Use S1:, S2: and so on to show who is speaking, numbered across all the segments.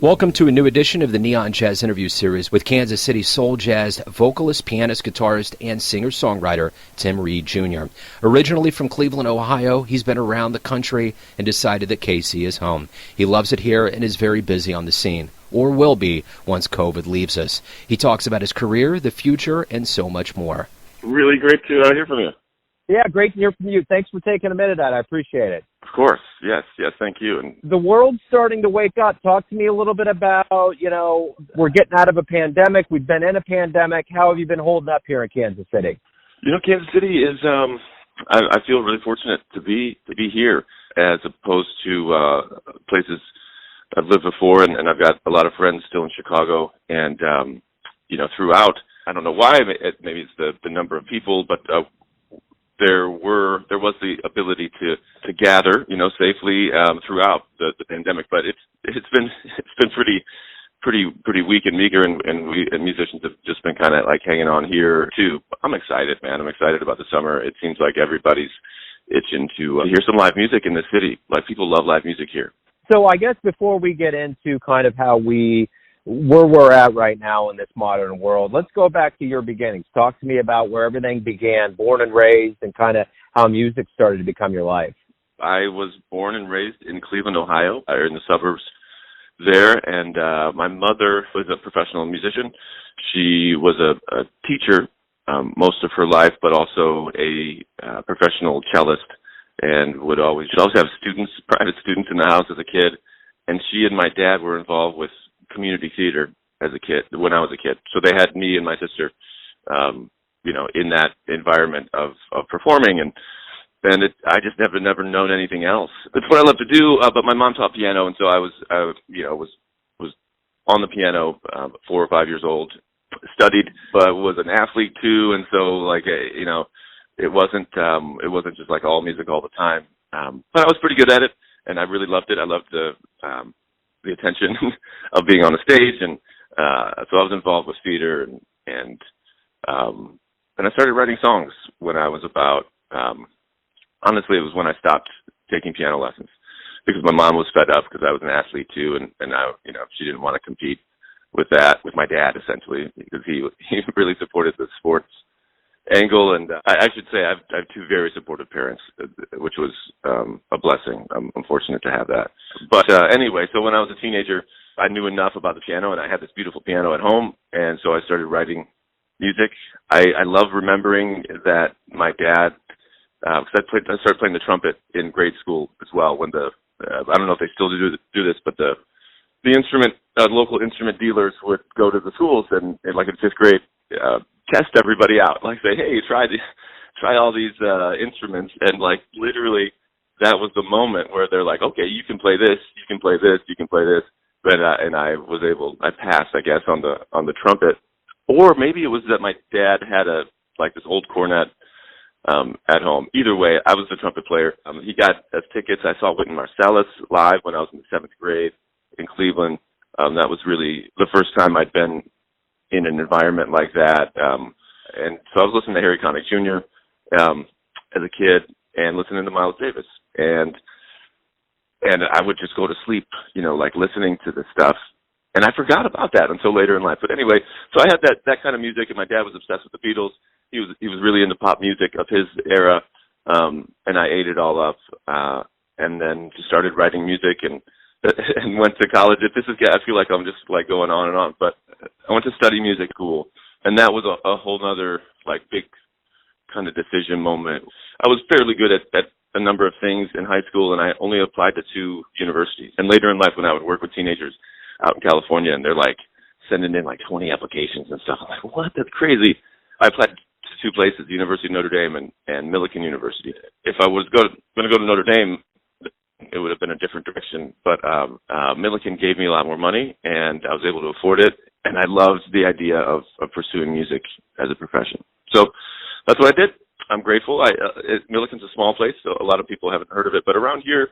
S1: Welcome to a new edition of the Neon Jazz Interview Series with Kansas City Soul-Jazz Vocalist, Pianist, Guitarist, and Singer-Songwriter Tim Reid Jr. Originally from Cleveland, Ohio, he's been around the country and decided that KC is home. He loves it here and is very busy on the scene, or will be once COVID leaves us. He talks about his career, the future, and so much more.
S2: Really great to hear from you.
S3: Yeah, great to hear from you. Thanks for taking a minute, Ed. I appreciate it.
S2: Of course. Yes, thank you. And
S3: the world's starting to wake up. Talk to me a little bit about, we're getting out of a pandemic. We've been in a pandemic. How have you been holding up here in Kansas City?
S2: Kansas City is, I feel really fortunate to be here as opposed to places I've lived before. And I've got a lot of friends still in Chicago. And, throughout, I don't know why, maybe it's the number of people, but there was the ability to gather, safely throughout the pandemic. But it's been pretty weak and meager, and musicians have just been kind of like hanging on here too. I'm excited, man. I'm excited about the summer. It seems like everybody's itching to hear some live music in this city. Like, people love live music here.
S3: So I guess before we get into kind of where we're at right now in this modern world, let's go back to your beginnings. Talk to me about where everything began, born and raised, and kind of how music started to become your life.
S2: I was born and raised in Cleveland, Ohio, in the suburbs there, and my mother was a professional musician. She was a teacher most of her life, but also a professional cellist, and she'd always have private students in the house as a kid, and she and my dad were involved with community theater when I was a kid. So they had me and my sister, in that environment of performing, and I just never known anything else. It's what I love to do. But my mom taught piano, and so I was on the piano 4 or 5 years old. Studied, but was an athlete too, and so it wasn't just like all music all the time. But I was pretty good at it, and I really loved it. I loved the attention of being on the stage, and so I was involved with theater, and I started writing songs when I was about, honestly, it was when I stopped taking piano lessons, because my mom was fed up because I was an athlete too, and she didn't want to compete with my dad, essentially, because he really supported the sports angle, and I should say I have 2 very supportive parents, which was a blessing. I'm fortunate to have that. But anyway, so when I was a teenager, I knew enough about the piano, and I had this beautiful piano at home, and so I started writing music. I love remembering that my dad, because I started playing the trumpet in grade school as well. When I don't know if they still do this, but the local instrument dealers would go to the schools and like in 5th grade, test everybody out, like say, hey, try all these instruments, and like literally that was the moment where they're like, okay, you can play this, you can play this, you can play this. But and I passed, I guess, on the trumpet, or maybe it was that my dad had this old cornet at home. Either way, I was the trumpet player. He got us tickets. I saw Wynton Marsalis live when I was in the 7th grade in Cleveland. That was really the first time I'd been in an environment like that. And so I was listening to Harry Connick Jr. As a kid, and listening to Miles Davis. And I would just go to sleep, listening to this stuff. And I forgot about that until later in life. But anyway, so I had that kind of music, and my dad was obsessed with the Beatles. He was really into pop music of his era, and I ate it all up. And then just started writing music and went to college. I feel like I'm just like going on and on, but I went to study music school, and that was a whole nother big kind of decision moment. I was fairly good at a number of things in high school, and I only applied to 2 universities. And later in life, when I would work with teenagers out in California, and they're like sending in 20 applications and stuff, I'm like, what? That's crazy. I applied to 2 places, the University of Notre Dame and Millikan University. If I was going to go to Notre Dame, it would have been a different direction, but Millikan gave me a lot more money, and I was able to afford it, and I loved the idea of pursuing music as a profession. So that's what I did. I'm grateful. Millikan's a small place, so a lot of people haven't heard of it, but around here,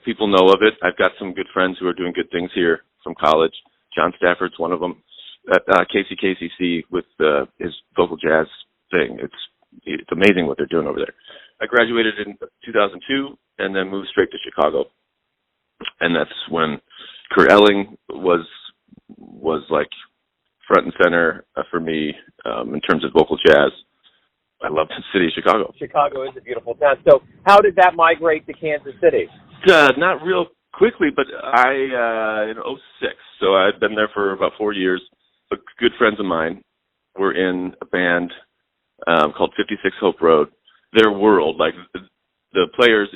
S2: people know of it. I've got some good friends who are doing good things here from college. John Stafford's one of them. KCC with his vocal jazz thing. It's amazing what they're doing over there. I graduated in 2002 and then moved straight to Chicago. And that's when Kurt Elling was like front and center for me in terms of vocal jazz. I love the city of Chicago.
S3: Chicago is a beautiful town. So how did that migrate to Kansas City?
S2: Not real quickly, but in '06. So I'd been there for about 4 years. Good friends of mine were in a band called 56 Hope Road. Their world, like the players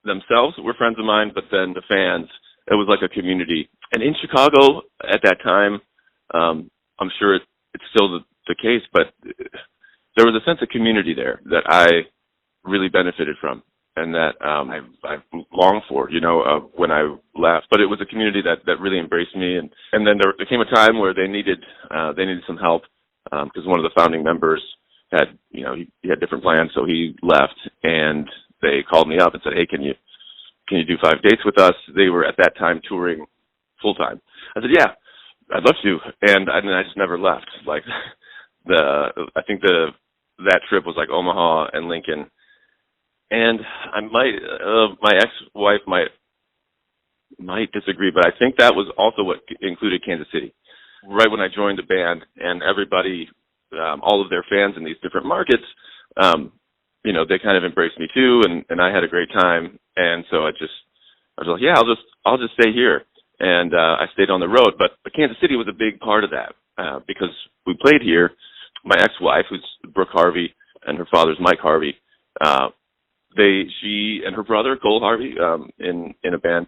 S2: themselves were friends of mine, but then the fans, it was like a community. And in Chicago at that time, I'm sure it's still the case, but there was a sense of community there that I really benefited from and that I longed for, when I left. But it was a community that really embraced me. And then there came a time where they needed some help because one of the founding members had, he had different plans, so he left. And they called me up and said, hey, can you do 5 dates with us? They were at that time touring full time. I said, yeah, I'd love to. And I just never left. Like I think that trip was like Omaha and Lincoln. And I might, my ex-wife might disagree, but I think that was also what included Kansas City. Right when I joined the band, and everybody, all of their fans in these different markets, they kind of embraced me too, and I had a great time. And so I was like, yeah, I'll just stay here. And I stayed on the road, but Kansas City was a big part of that because we played here. My ex-wife, who's Brooke Harvey, and her father's Mike Harvey, she and her brother Cole Harvey in a band,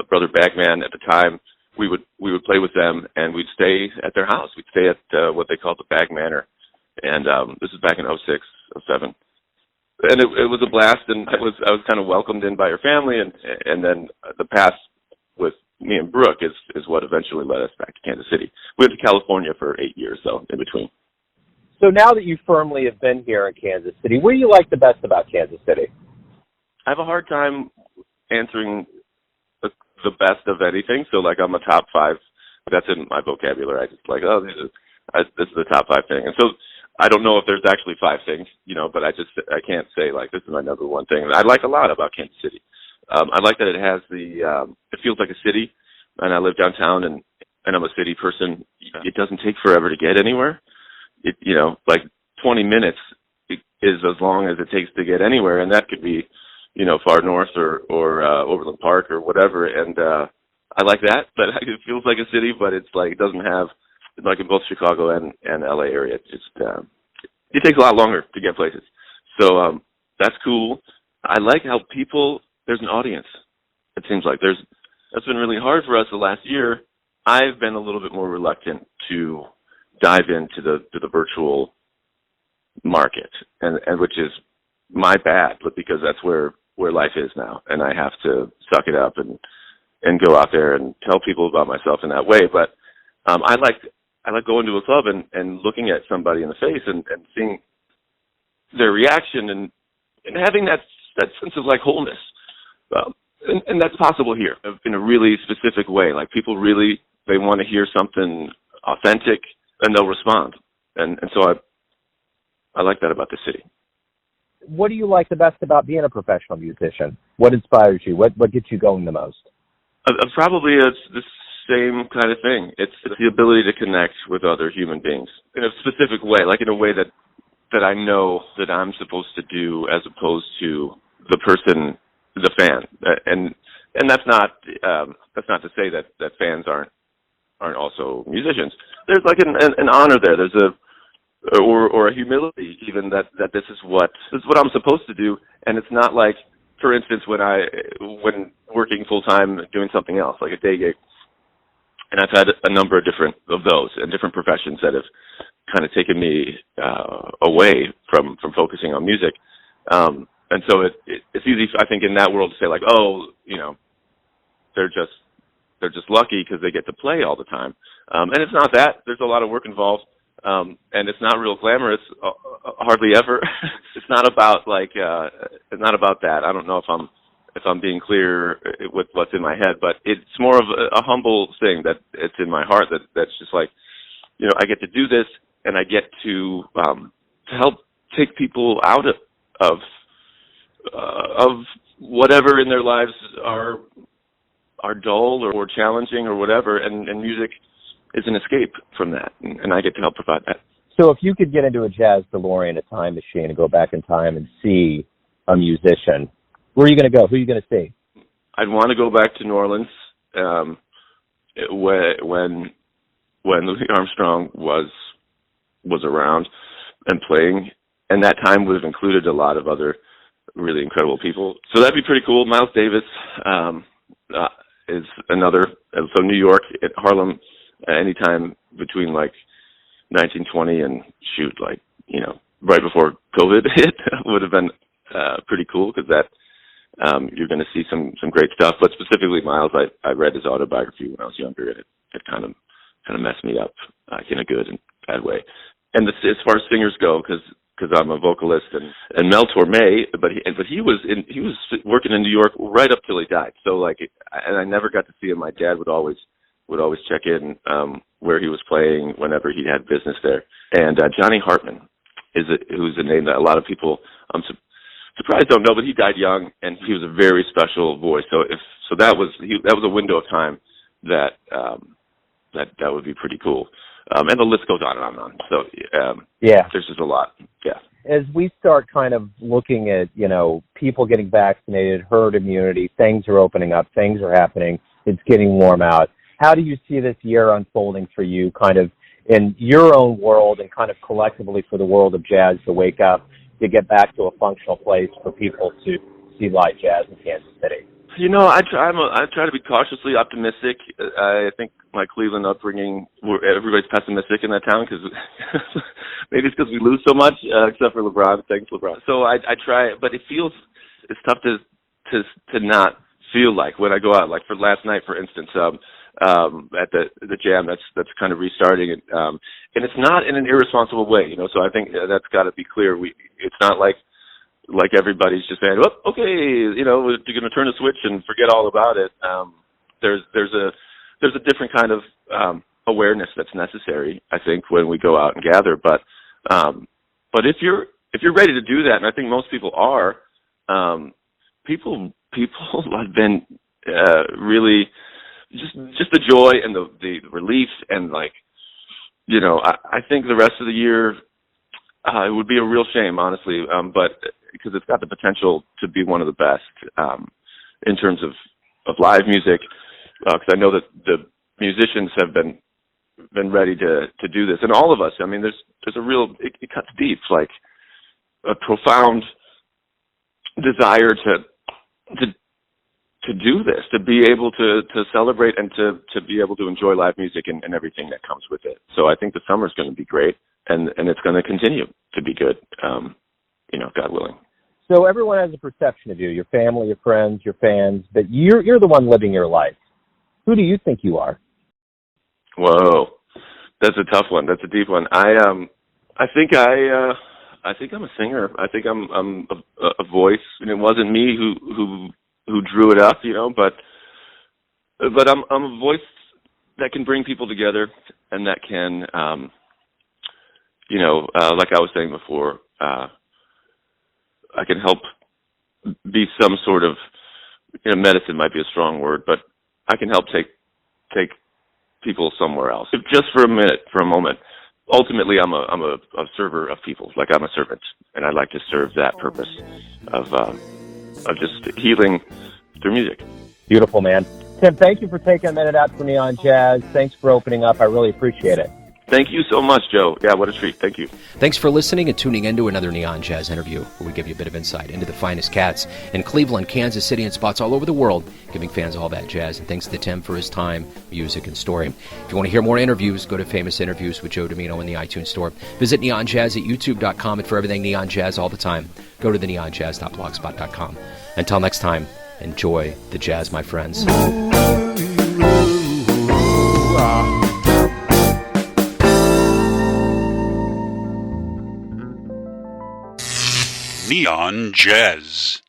S2: Brother Bagman at the time. We would play with them, and we'd stay at their house. We'd stay at what they called the Bag Manor, and this is back in '06, '07. And it was a blast, and I was kind of welcomed in by her family, and then the path with me and Brooke is what eventually led us back to Kansas City. We went to California for 8 years, though, in between.
S3: So now that you firmly have been here in Kansas City, what do you like the best about Kansas City?
S2: I have a hard time answering the best of anything. So, like, I'm a top 5. That's in my vocabulary. I just like, this is the top 5 thing. And so I don't know if there's actually 5 things, but I can't say, like, this is my number one thing. I like a lot about Kansas City. I like that it has it feels like a city, and I live downtown, and I'm a city person. It doesn't take forever to get anywhere. Like 20 minutes is as long as it takes to get anywhere, and that could be, far north or Overland Park or whatever. And I like that, but it feels like a city, but it's like it doesn't have, like in both Chicago and LA area, it takes a lot longer to get places. So that's cool. I like how there's an audience. It seems like that's been really hard for us the last year. I've been a little bit more reluctant to dive into the virtual market, and which is my bad, but because that's where life is now, and I have to suck it up and go out there and tell people about myself in that way. But I like going to a club and looking at somebody in the face and seeing their reaction and having that sense of like wholeness. And that's possible here in a really specific way. Like people really, they want to hear something authentic, and they'll respond. And so I like that about the city.
S3: What do you like the best about being a professional musician? What inspires you? What gets you going the most?
S2: Probably it's the same kind of thing. It's the ability to connect with other human beings in a specific way, like in a way that I know that I'm supposed to do, as opposed to the person, the fan. And that's not to say that fans aren't also musicians. There's like an honor there. There's or a humility even that this is what I'm supposed to do, and it's not like, for instance, when working full time doing something else like a day gig, and I've had a number of those and different professions that have kind of taken me away from focusing on music, and so it's easy, I think, in that world to say like, oh, they're just lucky because they get to play all the time, and it's not that. There's a lot of work involved. And it's not real glamorous, hardly ever. It's not about it's not about that. I don't know if I'm being clear with what's in my head, but it's more of a humble thing that it's in my heart that's just like, I get to do this, and I get to help take people out of whatever in their lives are are dull or challenging or whatever, and music is an escape from that, and I get to help provide that.
S3: So if you could get into a jazz DeLorean, a time machine, and go back in time and see a musician, where are you going to go? Who are you going to see?
S2: I'd want to go back to New Orleans when Louis Armstrong was around and playing, and that time would have included a lot of other really incredible people. So that'd be pretty cool. Miles Davis is another. So New York, at Harlem, anytime between like 1920 and right before COVID hit would have been pretty cool, because that you're going to see some great stuff. But specifically Miles, I read his autobiography when I was younger, and it kind of messed me up in a good and bad way. And as far as singers go, because I'm a vocalist, and Mel Torme, but he was working in New York right up till he died. So and I never got to see him. My dad would always check in where he was playing whenever he had business there. And Johnny Hartman who's a name that a lot of people surprised don't know, but he died young, and he was a very special voice. So that was a window of time that would be pretty cool. And the list goes on and on. So there's just a lot. Yeah.
S3: As we start kind of looking at, people getting vaccinated, herd immunity, things are opening up, things are happening, it's getting warm out. How do you see this year unfolding for you, kind of in your own world and kind of collectively for the world of jazz to wake up, to get back to a functional place for people to see live jazz in Kansas City?
S2: I try to be cautiously optimistic. I think my Cleveland upbringing, everybody's pessimistic in that town, because maybe it's because we lose so much, except for LeBron. Thanks, LeBron. So I try, but it's tough to not feel like when I go out. Like for last night, for instance, at the jam that's kind of restarting, and it's not in an irresponsible way, So I think that's got to be clear. It's not like everybody's just saying, "Oh, okay, you're going to turn a switch and forget all about it." There's a different kind of awareness that's necessary, I think, when we go out and gather. But if you're ready to do that, and I think most people are, people have been really just the joy and the relief, and I think the rest of the year it would be a real shame, honestly, but because it's got the potential to be one of the best in terms of live music, because I know that the musicians have been ready to do this, and all of us. I mean, there's a real it cuts deep, like a profound desire to do this, to be able to celebrate and to be able to enjoy live music and everything that comes with it. So I think the summer's going to be great, and it's going to continue to be good, God willing.
S3: So everyone has a perception of you, your family, your friends, your fans, but you're the one living your life. Who do you think you are? Whoa,
S2: that's a tough one. That's a deep one. I think I'm a singer. I think I'm a voice, and it wasn't me who drew it up, but I'm a voice that can bring people together, and that can, like I was saying before, I can help be some sort of, medicine might be a strong word, but I can help take people somewhere else, if just for a moment. Ultimately, I'm a server of people. Like, I'm a servant, and I like to serve that purpose of just healing through music.
S3: Beautiful, man. Tim, thank you for taking a minute out for Neon Jazz. Thanks for opening up. I really appreciate it.
S2: Thank you so much, Joe. Yeah, what a treat. Thank you.
S1: Thanks for listening and tuning into another Neon Jazz interview, where we give you a bit of insight into the finest cats in Cleveland, Kansas City, and spots all over the world, giving fans all that jazz. And thanks to Tim for his time, music, and story. If you want to hear more interviews, go to Famous Interviews with Joe Domino in the iTunes Store. Visit Neon Jazz at youtube.com, and for everything Neon Jazz all the time, go to theneonjazz.blogspot.com. Until next time, enjoy the jazz, my friends.
S4: Neon Jazz.